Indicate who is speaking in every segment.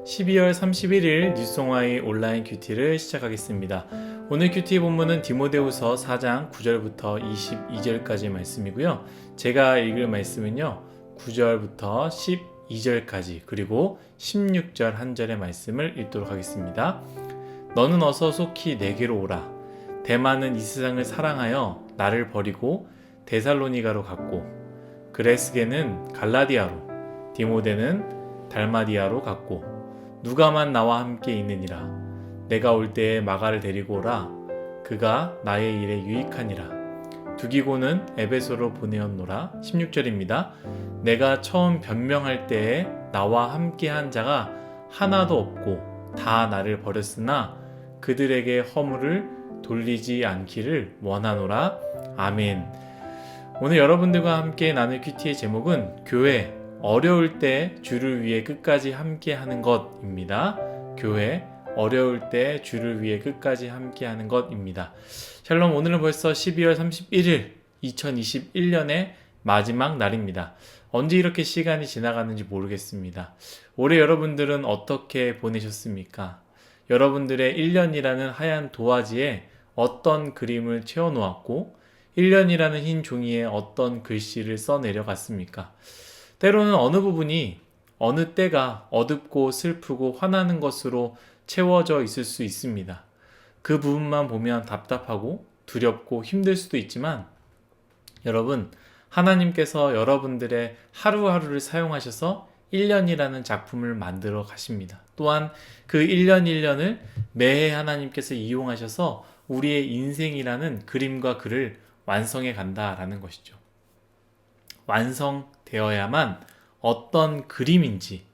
Speaker 1: 12월 31일 뉴송화의 온라인 큐티를 시작하겠습니다. 오늘 큐티 본문은 디모데후서 4장 9절부터 22절까지 말씀이고요. 제가 읽을 말씀은요, 9절부터 12절까지 그리고 16절 한 절의 말씀을 읽도록 하겠습니다. 너는 어서 속히 내게로 오라. 데마는 이 세상을 사랑하여 나를 버리고 데살로니가로 갔고, 그레스게는 갈라디아로, 디모데는 달마디아로 갔고, 누가만 나와 함께 있느니라. 내가 올 때에 마가를 데리고 오라. 그가 나의 일에 유익하니라. 두기고는 에베소로 보내었노라. 16절입니다. 내가 처음 변명할 때에 나와 함께 한 자가 하나도 없고 다 나를 버렸으나 그들에게 허물을 돌리지 않기를 원하노라. 아멘. 오늘 여러분들과 함께 나눌 큐티의 제목은 교회 어려울 때 주를 위해 끝까지 함께 하는 것입니다. 교회 어려울 때 주를 위해 끝까지 함께 하는 것입니다. 샬롬, 오늘은 벌써 12월 31일 2021년의 마지막 날입니다. 언제 이렇게 시간이 지나가는지 모르겠습니다. 올해 여러분들은 어떻게 보내셨습니까? 여러분들의 1년이라는 하얀 도화지에 어떤 그림을 채워놓았고 1년이라는 흰 종이에 어떤 글씨를 써내려갔습니까? 때로는 어느 부분이 어느 때가 어둡고 슬프고 화나는 것으로 채워져 있을 수 있습니다. 그 부분만 보면 답답하고 두렵고 힘들 수도 있지만 여러분, 하나님께서 여러분들의 하루하루를 사용하셔서 1년이라는 작품을 만들어 가십니다. 또한 그 1년 1년을 매해 하나님께서 이용하셔서 우리의 인생이라는 그림과 글을 완성해 간다라는 것이죠. 완성되어야만 어떤 그림인지,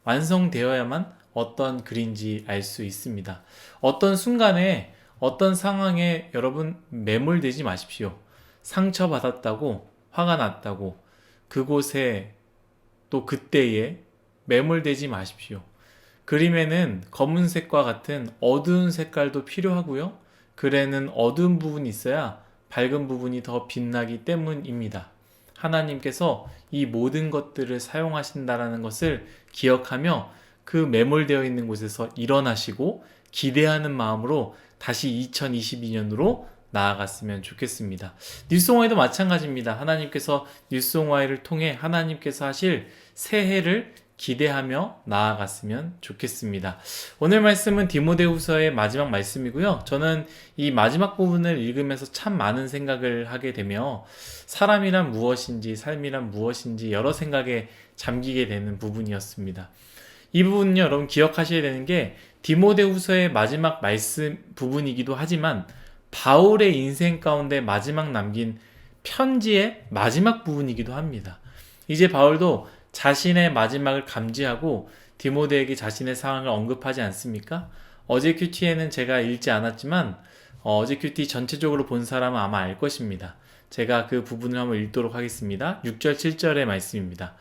Speaker 1: 완성되어야만 어떤 글인지 알 수 있습니다. 어떤 순간에, 어떤 상황에 여러분 매몰되지 마십시오. 상처받았다고, 화가 났다고, 그곳에 또 그때에 매몰되지 마십시오. 그림에는 검은색과 같은 어두운 색깔도 필요하고요. 글에는 어두운 부분이 있어야 밝은 부분이 더 빛나기 때문입니다. 하나님께서 이 모든 것들을 사용하신다는 것을 기억하며 그 매몰되어 있는 곳에서 일어나시고 기대하는 마음으로 다시 2022년으로 나아갔으면 좋겠습니다. 뉴송화에도 마찬가지입니다. 하나님께서 뉴송화를 통해 하나님께서 하실 새해를 기대하며 나아갔으면 좋겠습니다. 오늘 말씀은 디모데후서의 마지막 말씀이고요. 저는 이 마지막 부분을 읽으면서 참 많은 생각을 하게 되며 사람이란 무엇인지, 삶이란 무엇인지 여러 생각에 잠기게 되는 부분이었습니다. 이 부분은요, 여러분 기억하셔야 되는 게 디모데후서의 마지막 말씀 부분이기도 하지만 바울의 인생 가운데 마지막 남긴 편지의 마지막 부분이기도 합니다. 이제 바울도 자신의 마지막을 감지하고 디모데에게 자신의 상황을 언급하지 않습니까? 어제 큐티에는 제가 읽지 않았지만 어제 큐티 전체적으로 본 사람은 아마 알 것입니다. 제가 그 부분을 한번 읽도록 하겠습니다. 6절 7절의 말씀입니다.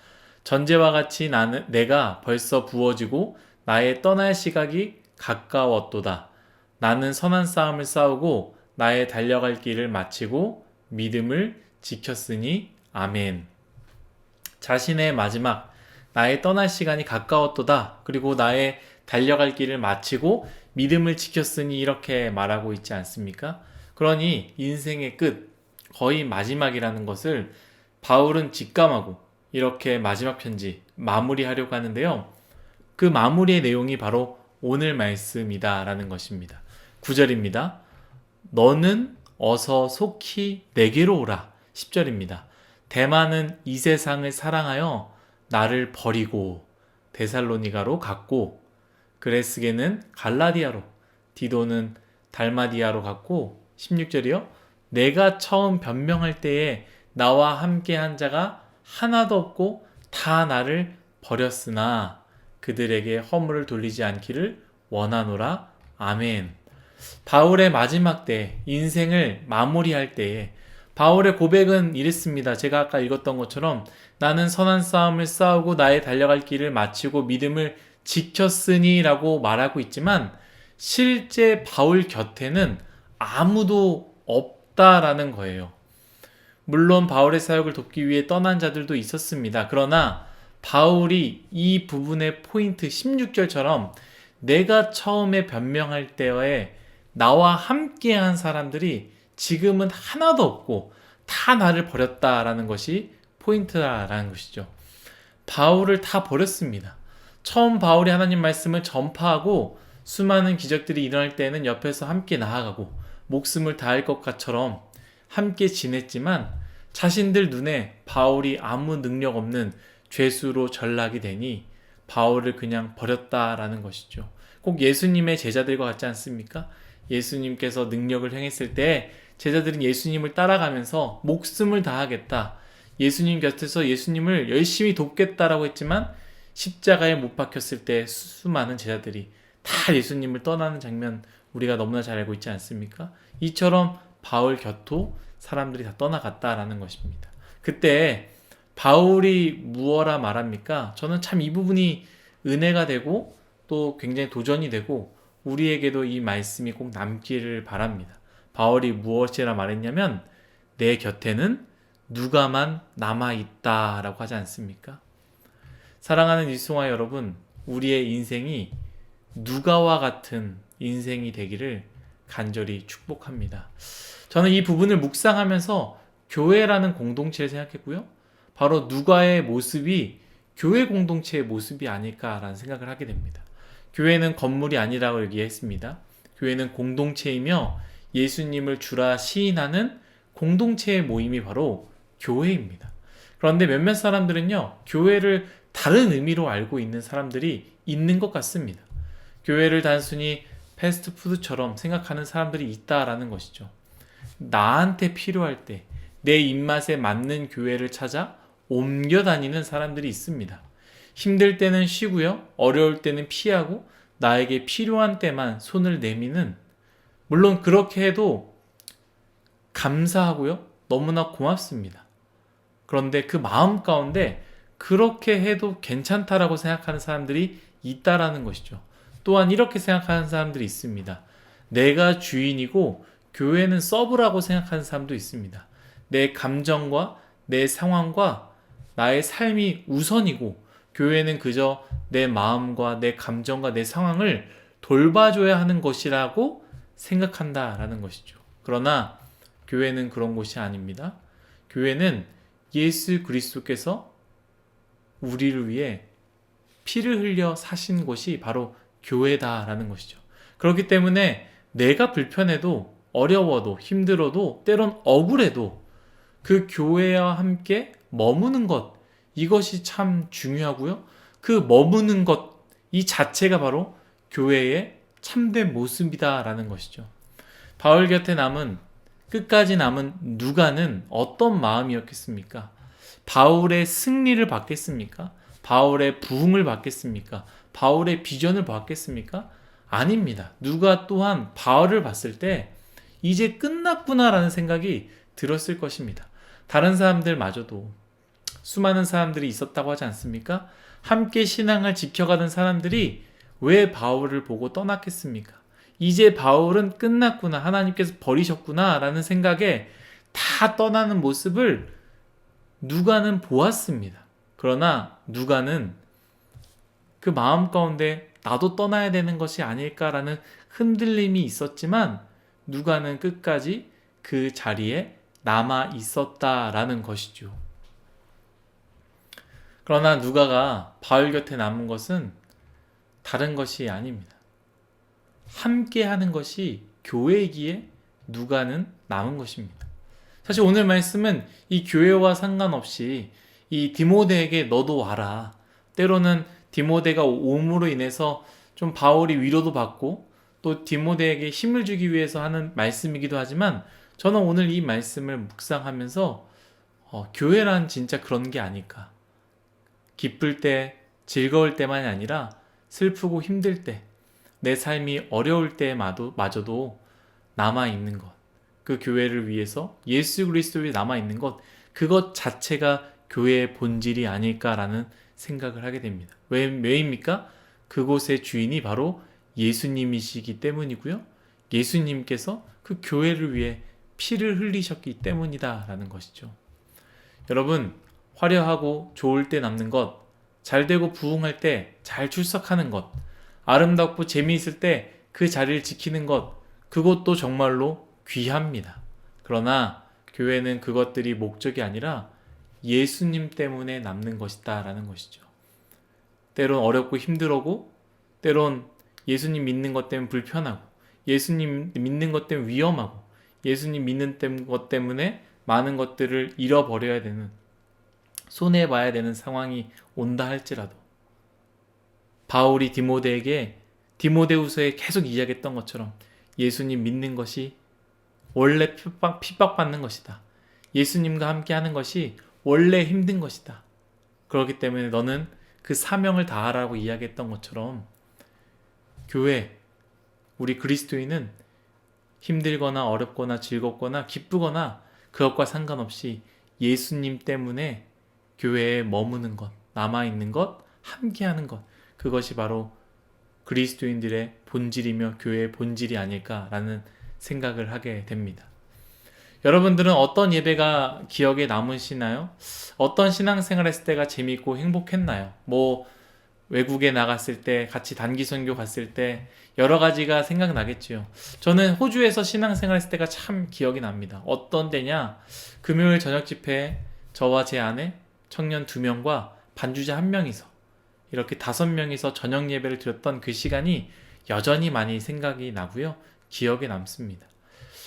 Speaker 1: 전제와 같이 내가 벌써 부어지고 나의 떠날 시각이 가까웠도다. 나는 선한 싸움을 싸우고 나의 달려갈 길을 마치고 믿음을 지켰으니 아멘. 자신의 마지막, 나의 떠날 시간이 가까웠도다. 그리고 나의 달려갈 길을 마치고 믿음을 지켰으니 이렇게 말하고 있지 않습니까? 그러니 인생의 끝, 거의 마지막이라는 것을 바울은 직감하고 이렇게 마지막 편지 마무리하려고 하는데요. 그 마무리의 내용이 바로 오늘 말씀이다라는 것입니다. 9절입니다. 너는 어서 속히 내게로 오라. 10절입니다. 데마는 이 세상을 사랑하여 나를 버리고 데살로니가로 갔고, 그레스게는 갈라디아로, 디도는 달마디아로 갔고, 16절이요. 내가 처음 변명할 때에 나와 함께 한 자가 하나도 없고 다 나를 버렸으나 그들에게 허물을 돌리지 않기를 원하노라. 아멘. 바울의 마지막 때, 인생을 마무리할 때에 바울의 고백은 이랬습니다. 제가 아까 읽었던 것처럼 나는 선한 싸움을 싸우고 나의 달려갈 길을 마치고 믿음을 지켰으니 라고 말하고 있지만 실제 바울 곁에는 아무도 없다라는 거예요. 물론 바울의 사역을 돕기 위해 떠난 자들도 있었습니다. 그러나 바울이 이 부분의 포인트 16절처럼 내가 처음에 변명할 때에 나와 함께한 사람들이 지금은 하나도 없고 다 나를 버렸다라는 것이 포인트라는 것이죠. 바울을 다 버렸습니다. 처음 바울이 하나님 말씀을 전파하고 수많은 기적들이 일어날 때는 옆에서 함께 나아가고 목숨을 다할 것처럼 함께 지냈지만 자신들 눈에 바울이 아무 능력 없는 죄수로 전락이 되니 바울을 그냥 버렸다라는 것이죠. 꼭 예수님의 제자들과 같지 않습니까? 예수님께서 능력을 행했을 때 제자들은 예수님을 따라가면서 목숨을 다하겠다. 예수님 곁에서 예수님을 열심히 돕겠다라고 했지만 십자가에 못 박혔을 때 수많은 제자들이 다 예수님을 떠나는 장면 우리가 너무나 잘 알고 있지 않습니까? 이처럼 바울 곁도 사람들이 다 떠나갔다라는 것입니다. 그때 바울이 무엇라 말합니까? 저는 참 이 부분이 은혜가 되고 또 굉장히 도전이 되고 우리에게도 이 말씀이 꼭 남기를 바랍니다. 바울이 무엇이라 말했냐면 내 곁에는 누가만 남아있다라고 하지 않습니까? 사랑하는 이송아 여러분, 우리의 인생이 누가와 같은 인생이 되기를 간절히 축복합니다. 저는 이 부분을 묵상하면서 교회라는 공동체를 생각했고요. 바로 누가의 모습이 교회 공동체의 모습이 아닐까라는 생각을 하게 됩니다. 교회는 건물이 아니라고 얘기했습니다. 교회는 공동체이며 예수님을 주라 시인하는 공동체의 모임이 바로 교회입니다. 그런데 몇몇 사람들은요, 교회를 다른 의미로 알고 있는 사람들이 있는 것 같습니다. 교회를 단순히 패스트푸드처럼 생각하는 사람들이 있다라는 것이죠. 나한테 필요할 때 내 입맛에 맞는 교회를 찾아 옮겨 다니는 사람들이 있습니다. 힘들 때는 쉬고요, 어려울 때는 피하고 나에게 필요한 때만 손을 내미는, 물론 그렇게 해도 감사하고요, 너무나 고맙습니다. 그런데 그 마음 가운데 그렇게 해도 괜찮다라고 생각하는 사람들이 있다라는 것이죠. 또한 이렇게 생각하는 사람들이 있습니다. 내가 주인이고 교회는 서브라고 생각하는 사람도 있습니다. 내 감정과 내 상황과 나의 삶이 우선이고 교회는 그저 내 마음과 내 감정과 내 상황을 돌봐줘야 하는 것이라고 생각한다라는 것이죠. 그러나 교회는 그런 곳이 아닙니다. 교회는 예수 그리스도께서 우리를 위해 피를 흘려 사신 곳이 바로 교회다라는 것이죠. 그렇기 때문에 내가 불편해도 어려워도 힘들어도 때론 억울해도 그 교회와 함께 머무는 것, 이것이 참 중요하고요. 그 머무는 것, 이 자체가 바로 교회의 참된 모습이다라는 것이죠. 바울 곁에 끝까지 남은 누가는 어떤 마음이었겠습니까? 바울의 승리를 받겠습니까? 바울의 부흥을 받겠습니까? 바울의 비전을 받겠습니까? 아닙니다. 누가 또한 바울을 봤을 때 이제 끝났구나라는 생각이 들었을 것입니다. 다른 사람들마저도 수많은 사람들이 있었다고 하지 않습니까? 함께 신앙을 지켜가던 사람들이 왜 바울을 보고 떠났겠습니까? 이제 바울은 끝났구나, 하나님께서 버리셨구나 라는 생각에 다 떠나는 모습을 누가는 보았습니다. 그러나 누가는 그 마음 가운데 나도 떠나야 되는 것이 아닐까라는 흔들림이 있었지만 누가는 끝까지 그 자리에 남아 있었다라는 것이죠. 그러나 누가가 바울 곁에 남은 것은 다른 것이 아닙니다. 함께 하는 것이 교회이기에 누가는 남은 것입니다. 사실 오늘 말씀은 이 교회와 상관없이 이 디모데에게 너도 와라. 때로는 디모데가 옴으로 인해서 좀 바울이 위로도 받고 또 디모데에게 힘을 주기 위해서 하는 말씀이기도 하지만 저는 오늘 이 말씀을 묵상하면서 교회란 진짜 그런 게 아닐까. 기쁠 때, 즐거울 때만이 아니라 슬프고 힘들 때, 내 삶이 어려울 때마저도 남아있는 것, 그 교회를 위해서 예수 그리스도에 남아있는 것, 그것 자체가 교회의 본질이 아닐까라는 생각을 하게 됩니다. 왜입니까? 그곳의 주인이 바로 예수님이시기 때문이고요. 예수님께서 그 교회를 위해 피를 흘리셨기 때문이다라는 것이죠. 여러분, 화려하고 좋을 때 남는 것, 잘 되고 부흥할 때 잘 출석하는 것, 아름답고 재미있을 때 그 자리를 지키는 것, 그것도 정말로 귀합니다. 그러나 교회는 그것들이 목적이 아니라 예수님 때문에 남는 것이다 라는 것이죠. 때론 어렵고 힘들고, 때론 예수님 믿는 것 때문에 불편하고, 예수님 믿는 것 때문에 위험하고, 예수님 믿는 것 때문에 많은 것들을 잃어버려야 되는, 손해봐야 되는 상황이 온다 할지라도, 바울이 디모데후서에 계속 이야기했던 것처럼 예수님 믿는 것이 원래 핍박받는 것이다. 예수님과 함께 하는 것이 원래 힘든 것이다. 그렇기 때문에 너는 그 사명을 다하라고 이야기했던 것처럼 교회, 우리 그리스도인은 힘들거나 어렵거나 즐겁거나 기쁘거나 그것과 상관없이 예수님 때문에 교회에 머무는 것, 남아있는 것, 함께하는 것, 그것이 바로 그리스도인들의 본질이며 교회의 본질이 아닐까라는 생각을 하게 됩니다. 여러분들은 어떤 예배가 기억에 남으시나요? 어떤 신앙생활 했을 때가 재미있고 행복했나요? 외국에 나갔을 때, 같이 단기 선교 갔을 때 여러 가지가 생각나겠지요. 저는 호주에서 신앙생활 했을 때가 참 기억이 납니다. 어떤 때냐? 금요일 저녁 집회에 저와 제 아내, 청년 2명과 반주자 1명이서 이렇게 5명이서 저녁 예배를 드렸던 그 시간이 여전히 많이 생각이 나고요. 기억에 남습니다.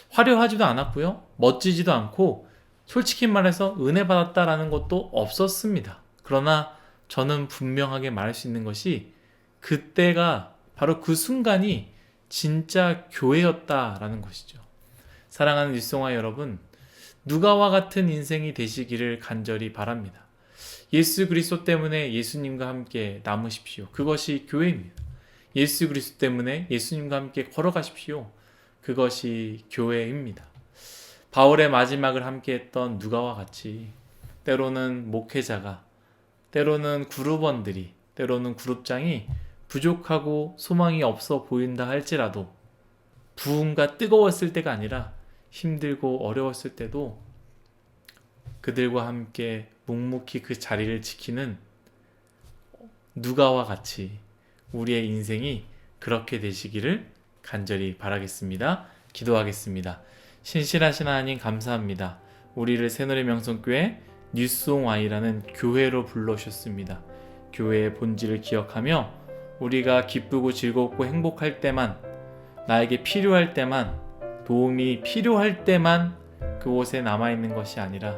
Speaker 1: 화려하지도 않았고요. 멋지지도 않고 솔직히 말해서 은혜 받았다라는 것도 없었습니다. 그러나 저는 분명하게 말할 수 있는 것이 그때가 바로 그 순간이 진짜 교회였다라는 것이죠. 사랑하는 일송아 여러분, 누가와 같은 인생이 되시기를 간절히 바랍니다. 예수 그리스도 때문에 예수님과 함께 남으십시오. 그것이 교회입니다. 예수 그리스도 때문에 예수님과 함께 걸어가십시오. 그것이 교회입니다. 바울의 마지막을 함께했던 누가와 같이 때로는 목회자가, 때로는 그룹원들이, 때로는 그룹장이 부족하고 소망이 없어 보인다 할지라도 부흥과 뜨거웠을 때가 아니라 힘들고 어려웠을 때도 그들과 함께 묵묵히 그 자리를 지키는 누가와 같이 우리의 인생이 그렇게 되시기를 간절히 바라겠습니다. 기도하겠습니다. 신실하신 하나님 감사합니다. 우리를 새누리 명성교회 뉴스옹Y라는 교회로 불러주셨습니다. 교회의 본질을 기억하며 우리가 기쁘고 즐겁고 행복할 때만, 나에게 필요할 때만, 도움이 필요할 때만 그곳에 남아있는 것이 아니라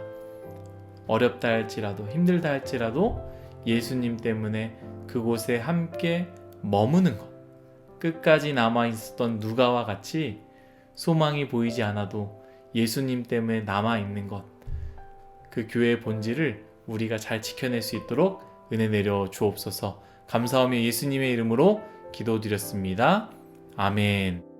Speaker 1: 어렵다 할지라도 힘들다 할지라도 예수님 때문에 그곳에 함께 머무는 것, 끝까지 남아있었던 누가와 같이 소망이 보이지 않아도 예수님 때문에 남아있는 것, 그 교회의 본질을 우리가 잘 지켜낼 수 있도록 은혜 내려 주옵소서. 감사하며 예수님의 이름으로 기도드렸습니다. 아멘.